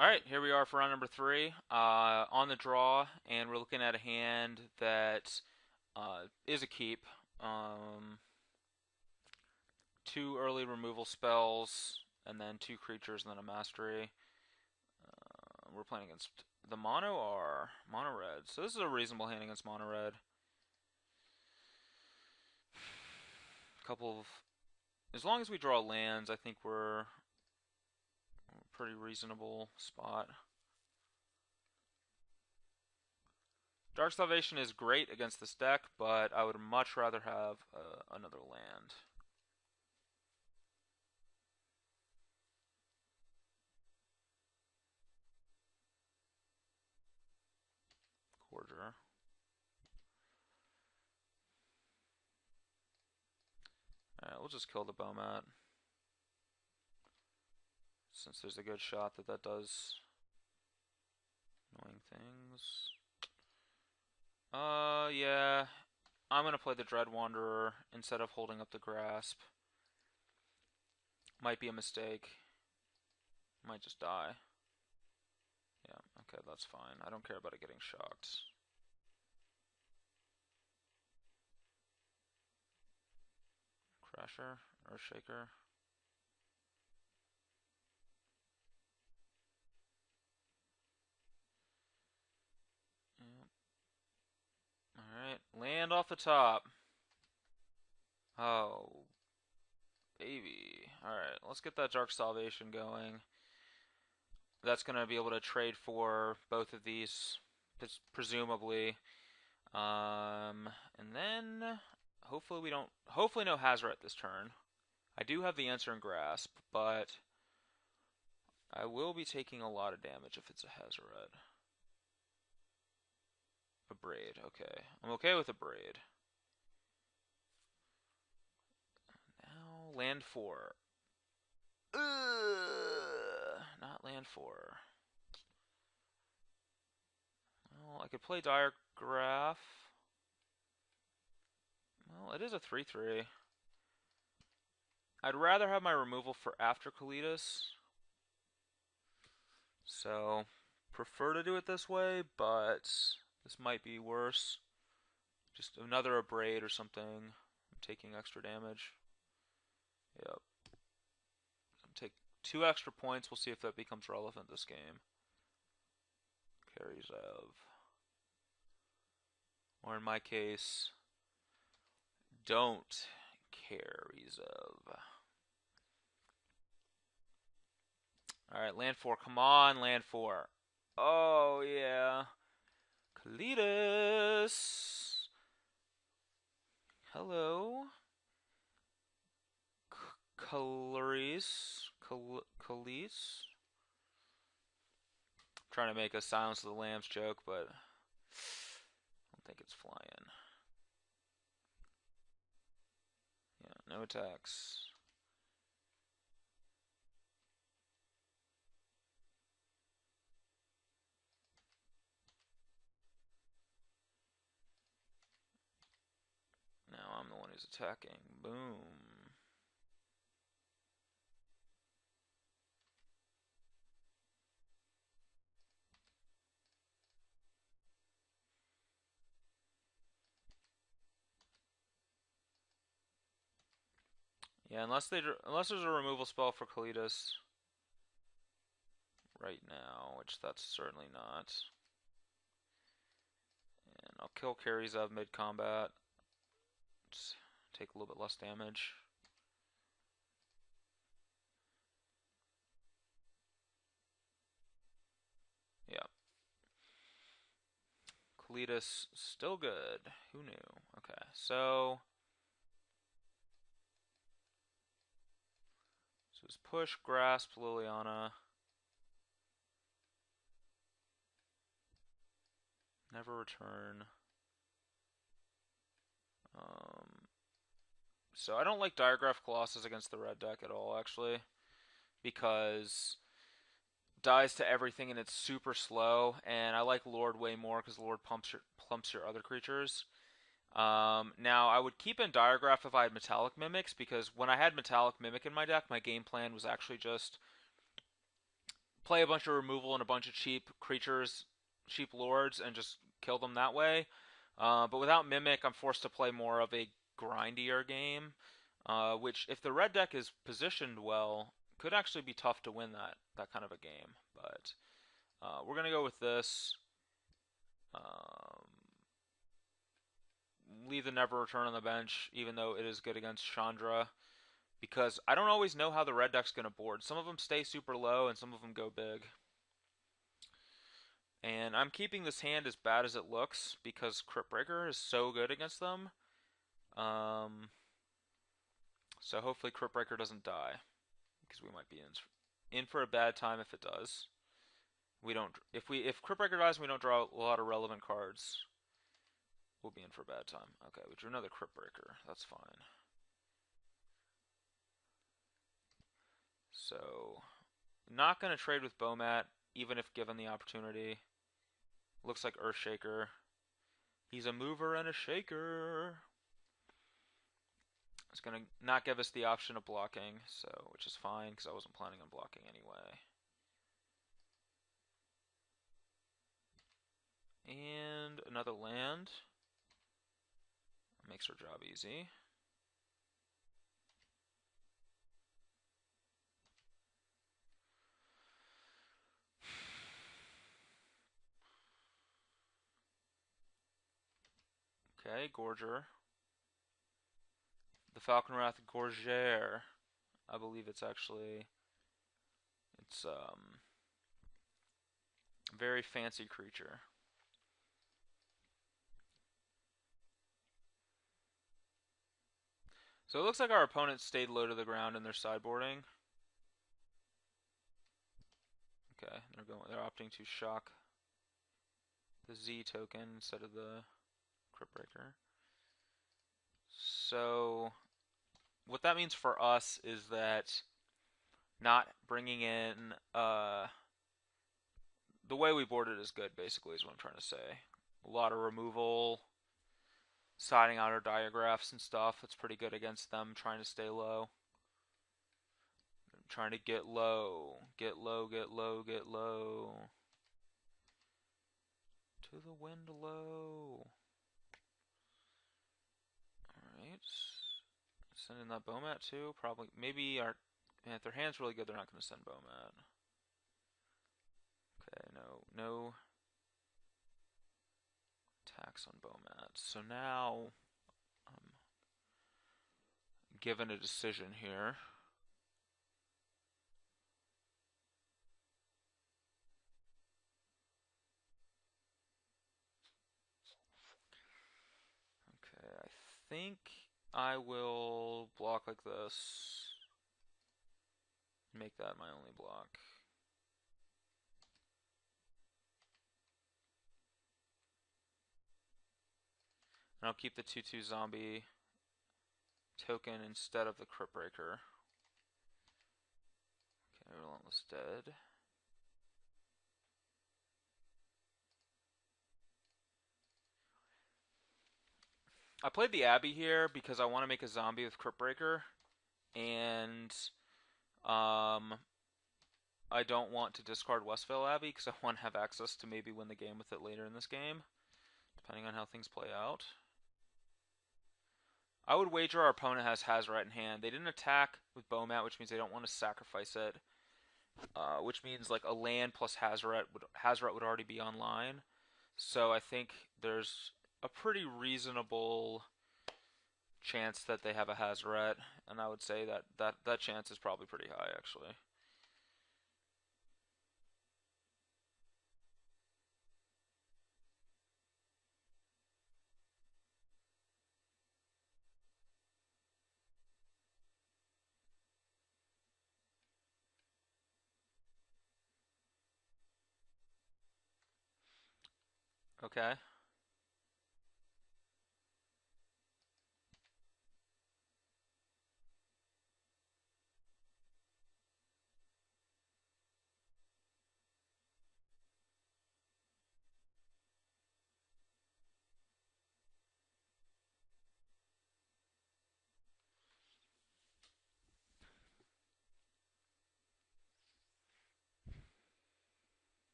Alright, here we are for round number 3. On the draw, and we're looking at a hand that is a keep. Um, two early removal spells, and then two creatures, and then a mastery. We're playing against the mono are mono red, so this is a reasonable hand against mono red. Couple of, as long as we draw lands, I think we're a pretty reasonable spot. Dark Salvation is great against this deck, but I would much rather have another land. Quarter. Alright, we'll just kill the Bomat, since there's a good shot that that does annoying things. Yeah. I'm gonna play the Dread Wanderer instead of holding up the Grasp. Might be a mistake. Might just die. Yeah, okay, that's fine. I don't care about it getting shocked. Crasher? Earthshaker? Yep. Alright, land off the top. Oh, baby. Alright, let's get that Dark Salvation going. That's going to be able to trade for both of these, presumably. And then hopefully we don't, hopefully no Hazoret this turn. I do have the answer in Grasp, but I will be taking a lot of damage if it's a Hazoret. A Braid, okay. I'm okay with a Braid. Now, land 4. Not land 4. Well, I could play Diregraph. Well, it is a 3/3. I'd rather have my removal for after Kalidas. So, prefer to do it this way, but this might be worse. Just another Abrade or something. I'm taking extra damage. Yep. Take 2 extra points. We'll see if that becomes relevant this game. Carries of. Or in my case, don't carries of. Alright, land 4. Come on, land 4. Oh, yeah. Kalidas. Hello. Khalees. Trying to make a Silence of the Lambs joke, but I don't think it's flying. Yeah, no attacks. Now I'm the one who's attacking. Boom. Yeah, unless there's a removal spell for Kalidas right now, which that's certainly not. And I'll kill carries of mid combat. Just take a little bit less damage. Yeah. Kalidas still good. Who knew? Okay, so it's push, grasp, Liliana. Never return. So I don't like Diregraph Colossus against the red deck at all, actually, because dies to everything and it's super slow. And I like Lord way more because Lord plumps your other creatures. Now I would keep in Diregraph if I had Metallic Mimics, because when I had Metallic Mimic in my deck, my game plan was actually just play a bunch of removal and a bunch of cheap creatures, cheap lords, and just kill them that way. But without Mimic, I'm forced to play more of a grindier game, which, if the red deck is positioned well, could actually be tough to win that kind of a game. But we're gonna go with this. Um, leave the Never Return on the bench, even though it is good against Chandra, because I don't always know how the red deck's gonna board. Some of them stay super low, and some of them go big. And I'm keeping this hand as bad as it looks because Crypt Breaker is so good against them. Um, so hopefully Crypt Breaker doesn't die, because we might be in for a bad time if it does. We don't if Crypt Breaker dies and we don't draw a lot of relevant cards, we'll be in for a bad time. Okay, we drew another Crypt Breaker. That's fine. So, not gonna trade with Bomat, even if given the opportunity. Looks like Earthshaker. He's a mover and a shaker. It's gonna not give us the option of blocking, so which is fine because I wasn't planning on blocking anyway. And another land. Makes our job easy. Okay, Gorger. The Falconwrath Gorger. I believe it's a very fancy creature. So it looks like our opponents stayed low to the ground in their sideboarding. Okay, they're opting to shock the Z token instead of the Crypt Breaker. So what that means for us is that not bringing in the way we board it is good, basically, is what I'm trying to say. A lot of removal, siding out our diagraphs and stuff. That's pretty good against them trying to stay low. Trying to get low, get low, get low, get low. To the wind low. Alright. Sending that Bomat too. Probably, maybe our, man, if their hand's really good, they're not going to send Bomat. Okay, no attacks on Bomat. So now I'm given a decision here. Okay, I think I will block like this. Make that my only block. And I'll keep the 2/2 zombie token instead of the Crypt Breaker. Okay, Relentless Dead. I played the Abbey here because I want to make a zombie with Crypt Breaker, and I don't want to discard Westvale Abbey because I want to have access to maybe win the game with it later in this game, depending on how things play out. I would wager our opponent has Hazoret in hand. They didn't attack with Bomat, which means they don't want to sacrifice it. Which means like a land plus Hazoret would already be online. So I think there's a pretty reasonable chance that they have a Hazoret, and I would say that chance is probably pretty high actually. Okay.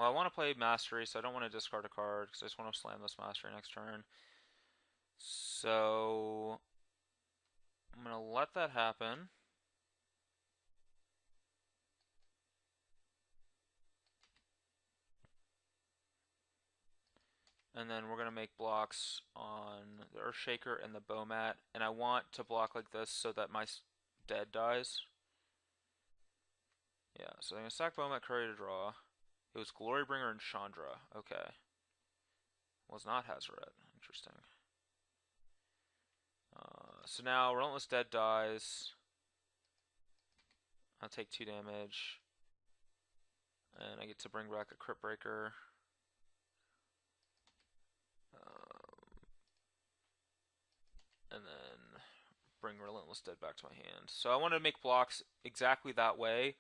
Well, I want to play Mastery, so I don't want to discard a card because I just want to slam this Mastery next turn. So I'm gonna let that happen. And then we're gonna make blocks on the Earthshaker and the Bowmat, and I want to block like this so that my dead dies. Yeah, so I'm gonna sack Bowmat, Courier to draw. It was Glorybringer and Chandra. Okay. Was not Hazoret. Interesting. So now Relentless Dead dies. I'll take 2 damage. And I get to bring back a Crypt Breaker. And then bring Relentless Dead back to my hand. So I want to make blocks exactly that way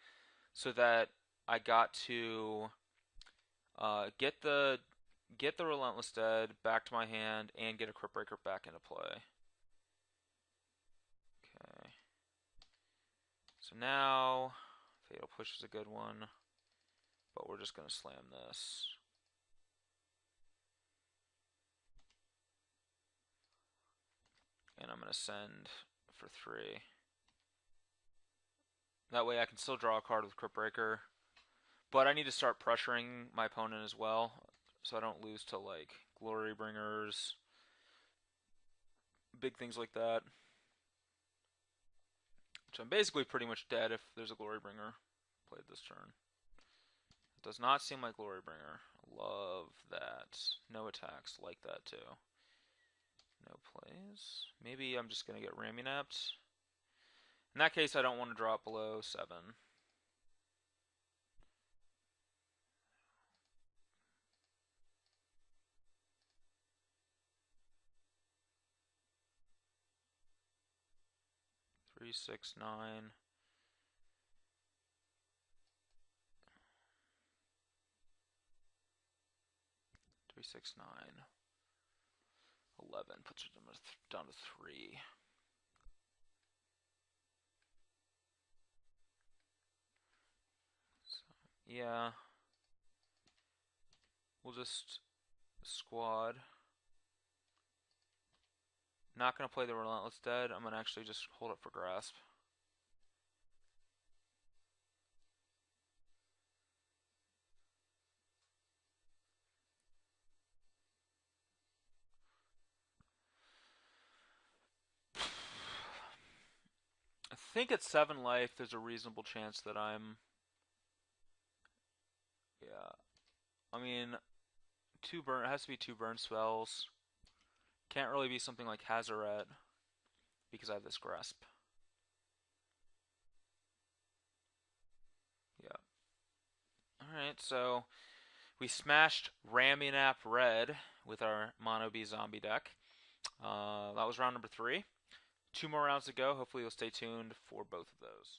so that I got to get the Relentless Dead back to my hand and get a Crypt Breaker back into play. Okay. So now Fatal Push is a good one, but we're just gonna slam this. And I'm gonna send for 3. That way I can still draw a card with Crypt Breaker. But I need to start pressuring my opponent as well, so I don't lose to like Glory Bringers, big things like that. Which I'm basically pretty much dead if there's a Glory Bringer played this turn. It does not seem like Glory Bringer. Love that. No attacks, like that too. No plays. Maybe I'm just gonna get Ramunapped. In that case, I don't want to drop below 7. 3, 6, 9. 3, 6, 9. 11 puts it down to 3. So, yeah. We'll just squad. Not going to play the Relentless Dead. I'm going to actually just hold it for Grasp. I think at 7 life, there's a reasonable chance that I'm... Yeah. I mean, 2 burn. It has to be 2 burn spells. Can't really be something like Hazoret because I have this Grasp. Yeah. Alright, so we smashed Ramunap Red with our Mono B zombie deck. That was round number 3. 2 more rounds to go. Hopefully you'll stay tuned for both of those.